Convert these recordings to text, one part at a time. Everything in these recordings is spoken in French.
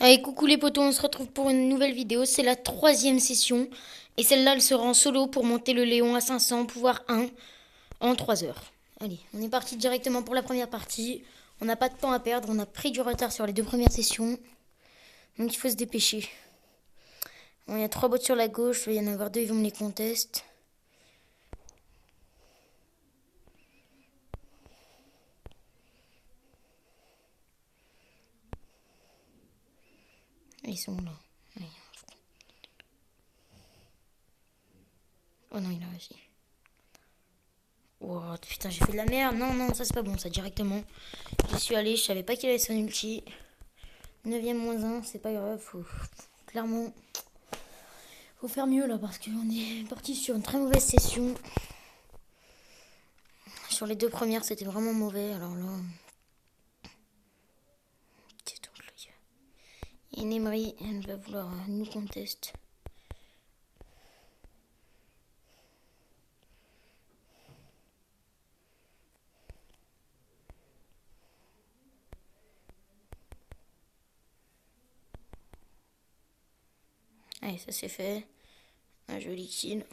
Allez, coucou les potos, on se retrouve pour une nouvelle vidéo. C'est la troisième session. Et celle-là, elle sera en solo pour monter le Léon à 500, pouvoir 1, en 3 heures. Allez, on est parti directement pour la première partie. On n'a pas de temps à perdre, on a pris du retard sur les deux premières sessions. Donc il faut se dépêcher. Bon, il y a 3 bots sur la gauche, il va y en avoir 2, ils vont me les contester. Ils sont là. Allez. Oh non, il a réussi. Oh putain, j'ai fait de la merde. Non, non, ça c'est pas bon, ça directement. J'y suis allé, je savais pas qu'il avait son ulti. 9ème moins 1, c'est pas grave, clairement, faut faire mieux là parce qu'on est parti sur une très mauvaise session. Sur les deux premières, c'était vraiment mauvais, alors là. Qu'est-ce donc le gars. Et Nemery, elle va vouloir nous contester. Allez, ça c'est fait. Un joli kill.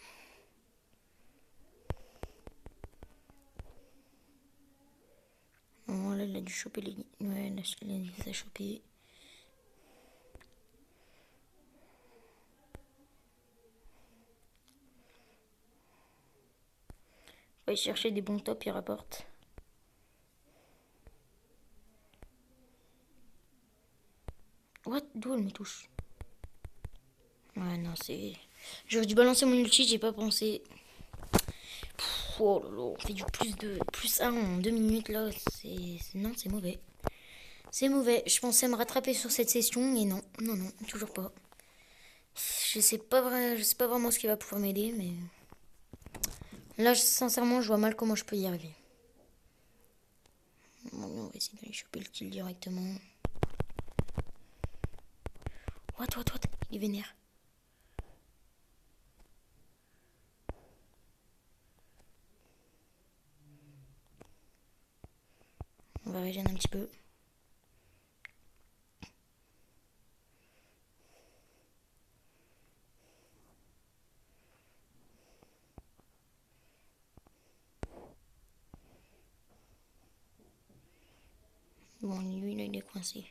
Bon, là, il a dû choper les. Ouais, là, il les a chopés. Va y chercher des bons tops, il rapporte. What? D'où elle me touche? Ouais, non, c'est. J'aurais dû balancer mon ulti, j'ai pas pensé. Oh là là, on fait du plus 1 en 2 minutes là. Non, c'est mauvais. C'est mauvais. Je pensais me rattraper sur cette session et non, non, non, toujours pas. Je sais pas vraiment ce qui va pouvoir m'aider, mais là, sincèrement, je vois mal comment je peux y arriver. Bon, on va essayer d'aller choper le kill directement. What? Il est vénère. On va régénérer un petit peu. Bon, lui, là, il est coincé.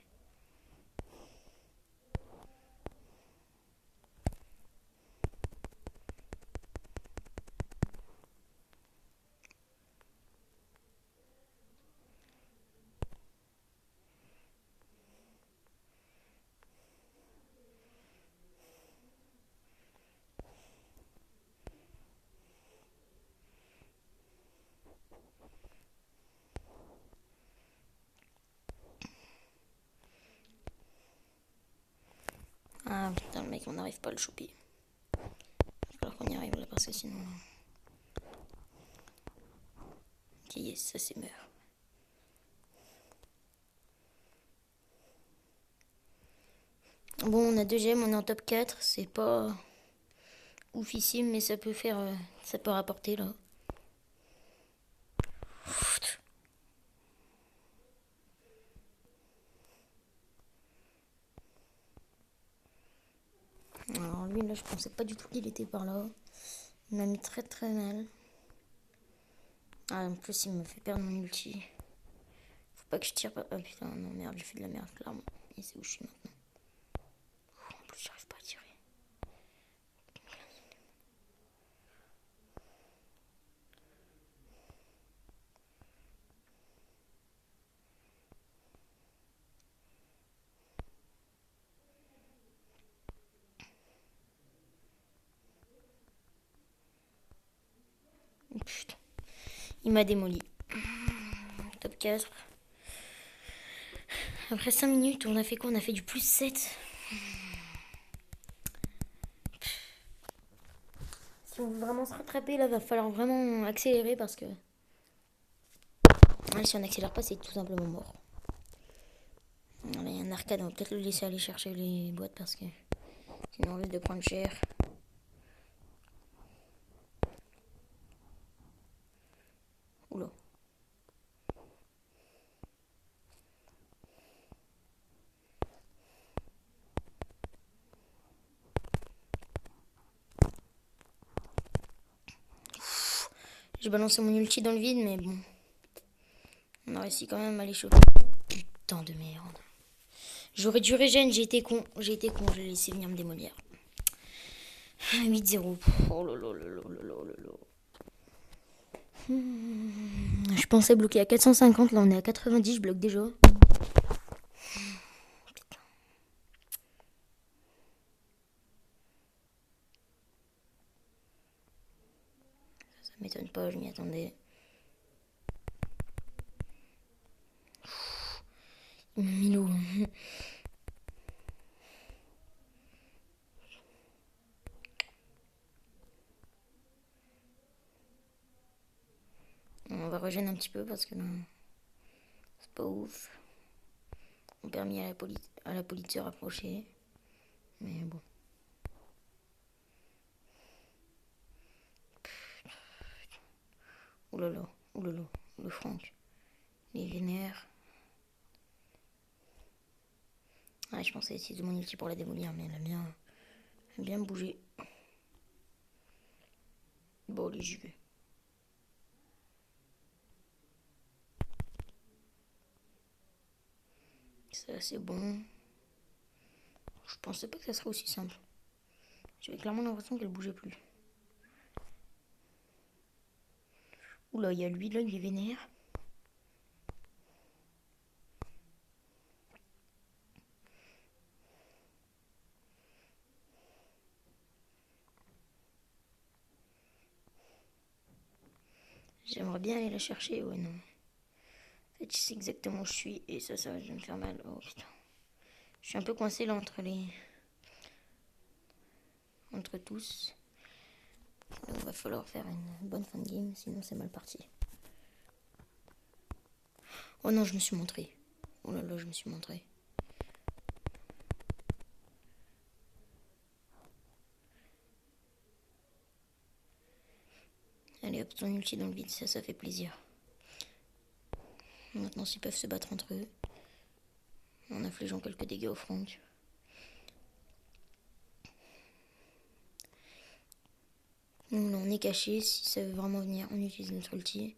Ah putain, le mec, on n'arrive pas à le choper. Il va falloir qu'on y arrive là parce que sinon. Ok, yes, ça c'est meurt. Bon, on a 2 gemmes, on est en top 4. C'est pas oufissime, mais ça peut faire. Ça peut rapporter là. Alors lui, là, je pensais pas du tout qu'il était par là. Il m'a mis très très mal. Ah, en plus, il me fait perdre mon ulti. Faut pas que je tire pas. Ah putain, non, merde, j'ai fait de la merde, clairement. Et c'est où je suis maintenant. En plus, j'arrive pas à tirer. Putain, il m'a démoli. Top 4. Après 5 minutes, on a fait quoi? On a fait du plus 7. Si on veut vraiment se rattraper, là, va falloir vraiment accélérer parce que. Si on n'accélère pas, c'est tout simplement mort. Il y a un arcade, on va peut-être le laisser aller chercher les boîtes parce que sinon on risque de prendre cher. Oula. J'ai balancé mon ulti dans le vide, mais bon. On a réussi quand même à les choper. Putain de merde. J'aurais dû régène, j'ai été con, je l'ai laissé venir me démolir. 8-0. Oh là. Je pensais bloquer à 450, là on est à 90, je bloque déjà. Ça m'étonne pas, je m'y attendais. Milo. On va régénérer un petit peu parce que là, c'est pas ouf. On permet à la police de se rapprocher. Mais bon. Oulala, le Franck. Il est vénère. Ah, je pensais essayer de mon ulti pour la démolir, mais elle a bien bougé. Bon, allez, j'y vais. C'est assez bon. Je pensais pas que ça serait aussi simple. J'avais clairement l'impression qu'elle bougeait plus. Oula, il y a lui là, il est vénère. J'aimerais bien aller la chercher, ouais, non. En fait, je sais exactement où je suis et ça va me faire mal. Oh putain. Je suis un peu coincé là entre tous. Donc, il va falloir faire une bonne fin de game, sinon c'est mal parti. Oh non, je me suis montré. Oh là là, je me suis montré. Allez hop, ton ulti dans le vide, ça fait plaisir. Maintenant, s'ils peuvent se battre entre eux, en infligeant quelques dégâts au Franck. Nous, là, on est caché. Si ça veut vraiment venir, on utilise notre ulti.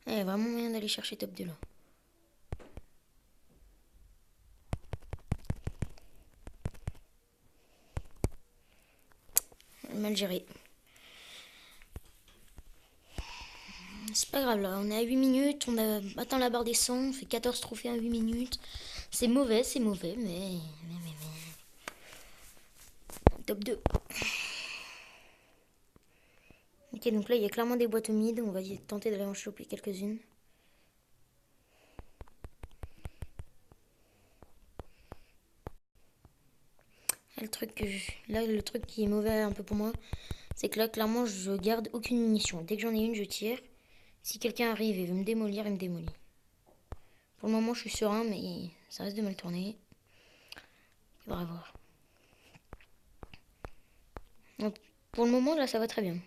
Il y a vraiment moyen d'aller chercher top 2 là. Mal géré. C'est pas grave là, on est à 8 minutes, on a atteint la barre des 100, on fait 14 trophées en 8 minutes. C'est mauvais, mais... Top 2. Ok, donc là il y a clairement des boîtes humides, on va tenter d'aller en choper quelques-unes. Le truc qui est mauvais un peu pour moi, c'est que là clairement je garde aucune munition. Dès que j'en ai une, je tire. Si quelqu'un arrive et veut me démolir, il me démolit. Pour le moment, je suis serein, mais ça risque de mal tourner. Il faudra voir. Donc, pour le moment, là, ça va très bien.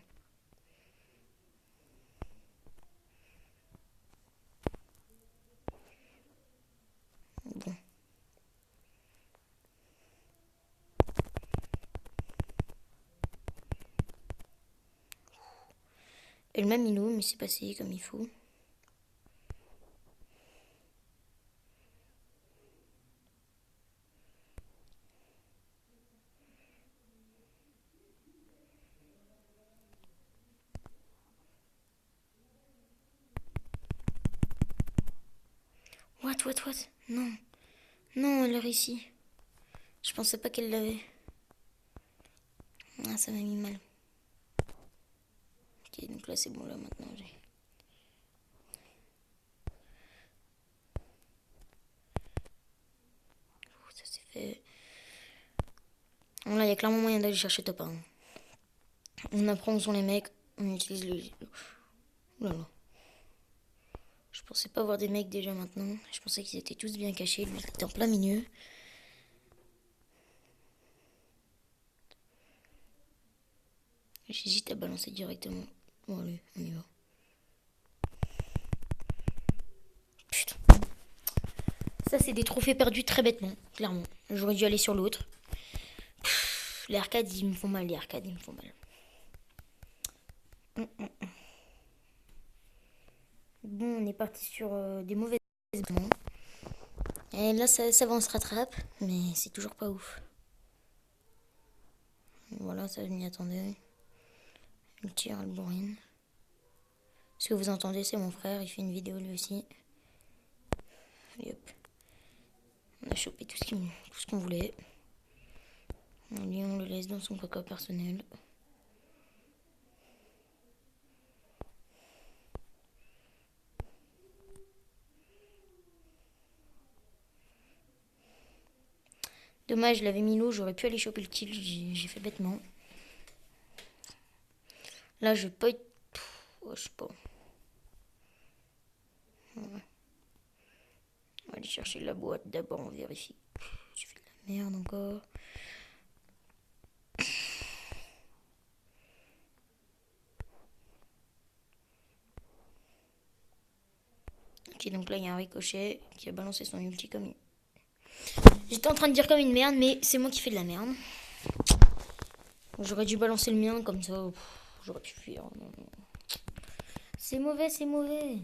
Bon. Et le même Milo, mais c'est passé comme il faut. What? Non. Non, elle a réussi. Je pensais pas qu'elle l'avait. Ah, ça m'a mis mal. Ok, donc là, c'est bon, là, maintenant, j'ai... Ça s'est fait... Bon, là, il y a clairement moyen d'aller chercher top 1. On apprend où sont les mecs, on utilise le... Oulala. Je pensais pas voir des mecs déjà maintenant. Je pensais qu'ils étaient tous bien cachés. Lui, il était en plein milieu. J'hésite à balancer directement. Bon, allez, on y va. Putain. Ça, c'est des trophées perdus très bêtement, clairement. J'aurais dû aller sur l'autre. Les arcades, ils me font mal, les arcades, ils me font mal. Bon, on est parti sur des mauvais éléments. Et là, ça va, on se rattrape, mais c'est toujours pas ouf. Voilà, ça, je m'y attendais. Le tir, le bourrine. Ce que vous entendez, c'est mon frère, il fait une vidéo lui aussi. Et hop. On a chopé tout ce qu'on voulait. Lui, on le laisse dans son caca personnel. Dommage, je l'avais mis l'eau, j'aurais pu aller choper le kill, j'ai fait bêtement. Là, je vais pas être... Oh, je sais pas. Ouais. On va aller chercher la boîte, d'abord on vérifie. J'ai fait de la merde encore. Ok, donc là, il y a un ricochet qui a balancé son ulti comme une... J'étais en train de dire comme une merde, mais c'est moi qui fais de la merde. J'aurais dû balancer le mien, comme ça, j'aurais pu fuir. C'est mauvais, c'est mauvais.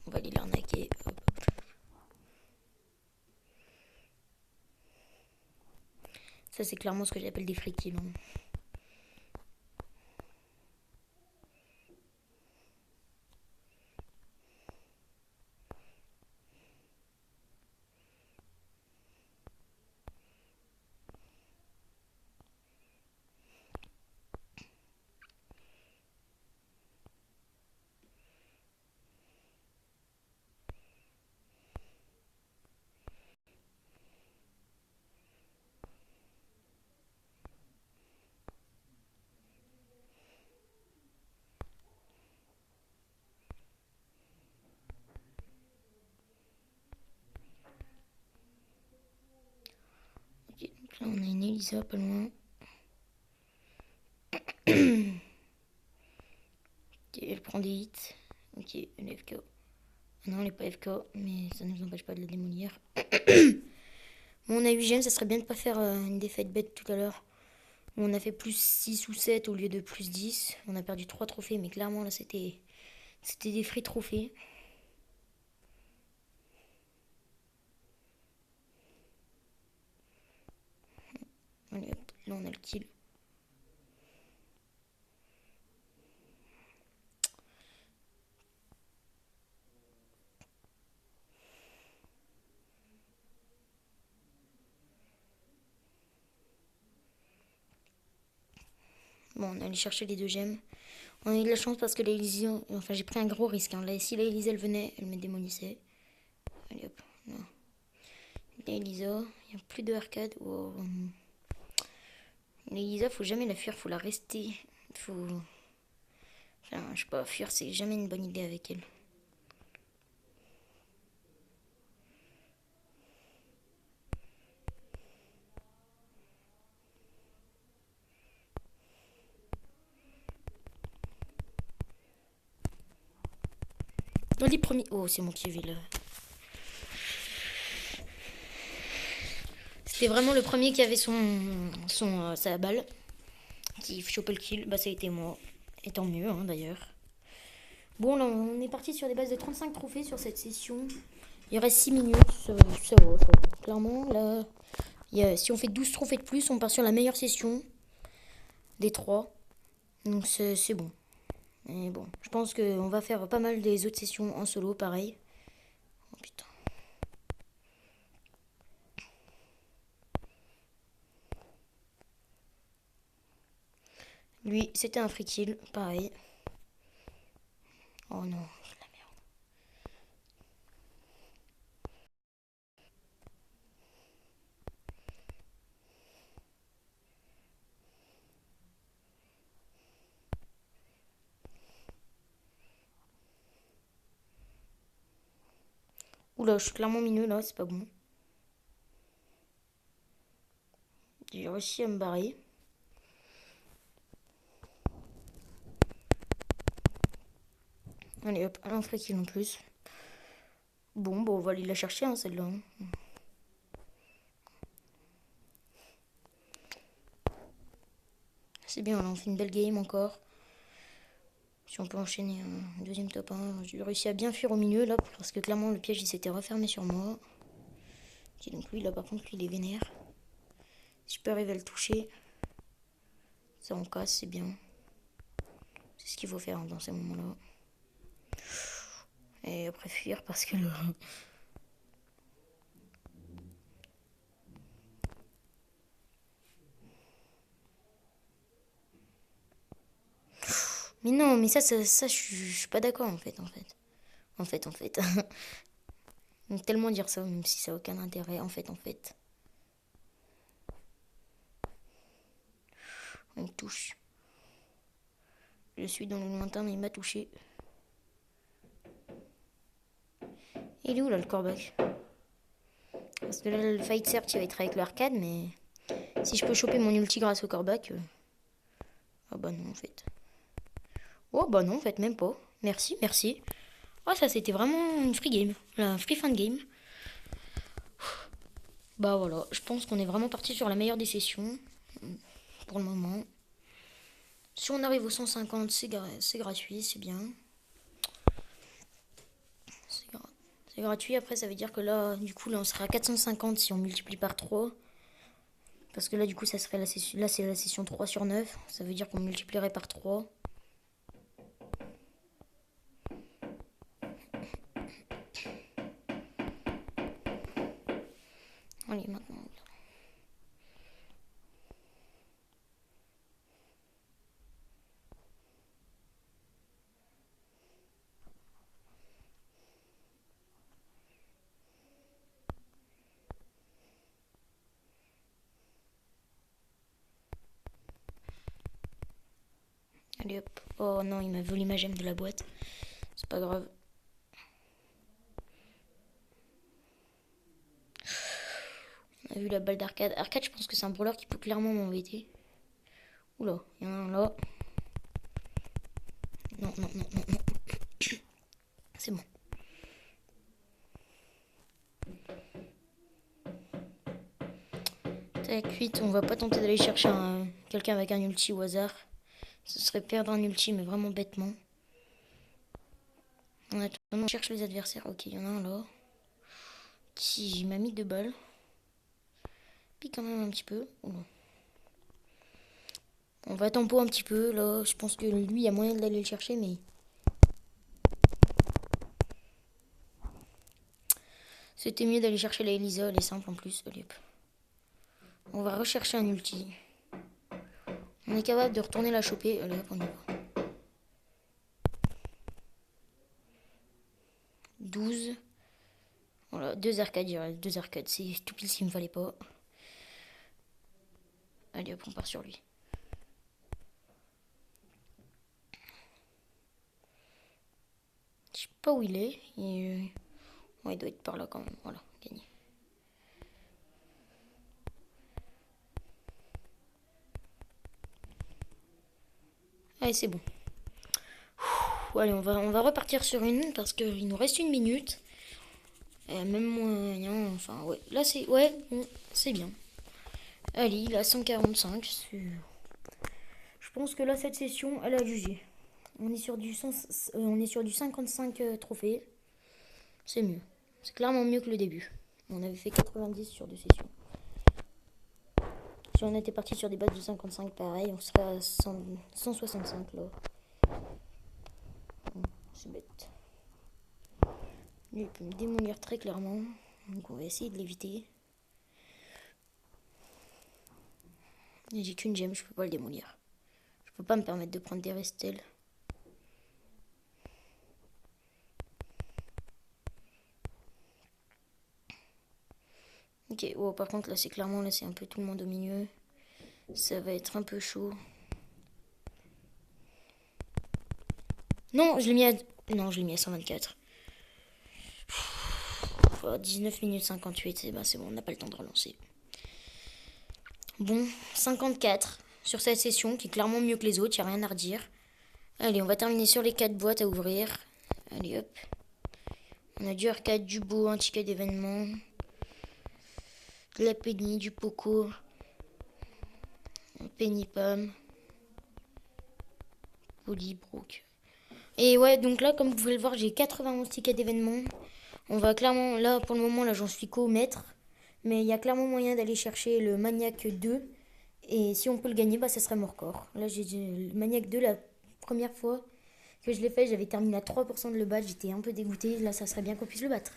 On va aller l'arnaquer. Ça, c'est clairement ce que j'appelle des free kills. Ok, donc là, on a une Elisa pas loin. Ok, elle prend des hits. Ok, elle est FK. Non, elle est pas FK, mais ça ne nous empêche pas de la démolir. Bon, on a 8 gemmes, ça serait bien de pas faire une défaite bête tout à l'heure. On a fait plus 6 ou 7 au lieu de plus 10. On a perdu 3 trophées, mais clairement là c'était des free trophées. Allez hop, là on a le kill. Bon, on est allé chercher les 2 gemmes. On a eu de la chance parce que l'Elysée... Enfin, j'ai pris un gros risque. Hein. Là, si l'Elysée, elle venait, elle me démolissait. Allez hop, là. L'Elisa, il n'y a plus de arcade. Oh. L'Elisa, faut jamais la fuir, faut la rester. Faut... Enfin, je sais pas, fuir, c'est jamais une bonne idée avec elle. Dans les premiers... Oh, c'est mon qui là. C'était vraiment le premier qui avait sa balle. Qui chopait le kill. Bah, ça a été moi. Et tant mieux, hein, d'ailleurs. Bon, là, on est parti sur des bases de 35 trophées sur cette session. Il reste 6 minutes. Ça va, ça va. Clairement, là, si on fait 12 trophées de plus, on part sur la meilleure session des 3. Donc, c'est bon. Et bon, je pense qu'on va faire pas mal des autres sessions en solo, pareil. Oh putain. Lui, c'était un free kill, pareil. Oh non, c'est la merde. Oula, je suis clairement mineux là, c'est pas bon. J'ai réussi à me barrer. Allez hop, un free kill en plus. Bon, on va aller la chercher, hein, celle-là. Hein. C'est bien, là, on fait une belle game encore. Si on peut enchaîner un deuxième top 1. J'ai réussi à bien fuir au milieu, là, parce que clairement, le piège, il s'était refermé sur moi. Ok, donc lui, là, par contre, lui, il est vénère. Si je peux arriver à le toucher, ça en casse, c'est bien. C'est ce qu'il faut faire dans ces moments-là. Et après fuir parce que le... Mais non, mais ça je suis pas d'accord en fait. En fait. Donc, tellement dire ça, même si ça n'a aucun intérêt. En fait. On me touche. Je suis dans le lointain, mais il m'a touché. Il est où là le corbac? Parce que là, le fight certes, il va être avec l'arcade, mais si je peux choper mon ulti grâce au corbac. Ah bah non, en fait. Oh bah non, en fait, même pas. Merci. Oh, ça c'était vraiment une free game. Un free fan game. Bah voilà, je pense qu'on est vraiment parti sur la meilleure des sessions. Pour le moment. Si on arrive aux 150, c'est gratuit, c'est bien. C'est gratuit, après ça veut dire que là, du coup, là on sera à 450 si on multiplie par 3. Parce que là, du coup, ça serait la session. Là, c'est la session 3 sur 9. Ça veut dire qu'on multiplierait par 3. Allez, maintenant. Allez hop. Oh non, il m'a volé ma gemme de la boîte. C'est pas grave. On a vu la balle d'arcade. Arcade, je pense que c'est un brawler qui peut clairement m'embêter. Oula, il y en a un là. Non. C'est bon. Tac, 8, on va pas tenter d'aller chercher quelqu'un avec un ulti au hasard. Ce serait perdre un ulti, mais vraiment bêtement. En attendant, on cherche les adversaires. Ok, il y en a un là. Qui m'a mis 2 balles. Puis quand même un petit peu. Oh non. On va tempo un petit peu là. Je pense que lui, il y a moyen d'aller le chercher, mais... C'était mieux d'aller chercher la Elisa, elle est simple en plus. Allez, hop. On va rechercher un ulti. On est capable de retourner la choper. Allez hop, on y va. 12. Voilà, 2 arcades, 2 arcades. C'est tout pile s'il me fallait pas. Allez hop, on part sur lui. Je sais pas où il est. Ouais, il doit être par là quand même. Voilà, gagné. Allez, c'est bon. Allez, on va repartir sur une parce qu'il nous reste 1 minute. Et même moyen, enfin, ouais. Là, c'est... Ouais, bon, c'est bien. Allez, il a 145. Je pense que là, cette session, elle a jugé. On est sur du 55 trophées. C'est mieux. C'est clairement mieux que le début. On avait fait 90 sur 2 sessions. Si on était parti sur des bases de 55, pareil, on serait à 165 là. C'est bête. Lui, il peut me démolir très clairement. Donc on va essayer de l'éviter. J'ai qu'une gemme, je peux pas le démolir. Je peux pas me permettre de prendre des restels. Ok, oh, par contre là c'est clairement, là c'est un peu tout le monde au milieu. Ça va être un peu chaud. Non, je l'ai mis à... Non, je l'ai mis à 124. 19 minutes 58, et ben c'est bon, on n'a pas le temps de relancer. Bon, 54 sur cette session, qui est clairement mieux que les autres, il n'y a rien à redire. Allez, on va terminer sur les 4 boîtes à ouvrir. Allez hop. On a du arcade, du beau, un ticket d'événement. De la penny, du poco. Un penny pomme. Polybrook. Et ouais, donc là, comme vous pouvez le voir, j'ai 91 tickets d'événement. On va clairement, là, pour le moment, là, j'en suis qu'au maître. Mais il y a clairement moyen d'aller chercher le Maniac 2. Et si on peut le gagner, bah, ça serait mon record. Là, j'ai le Maniac 2, la première fois que je l'ai fait, j'avais terminé à 3% de le battre. J'étais un peu dégoûté. Là, ça serait bien qu'on puisse le battre.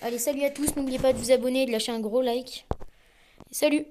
Allez, salut à tous. N'oubliez pas de vous abonner et de lâcher un gros like. Salut!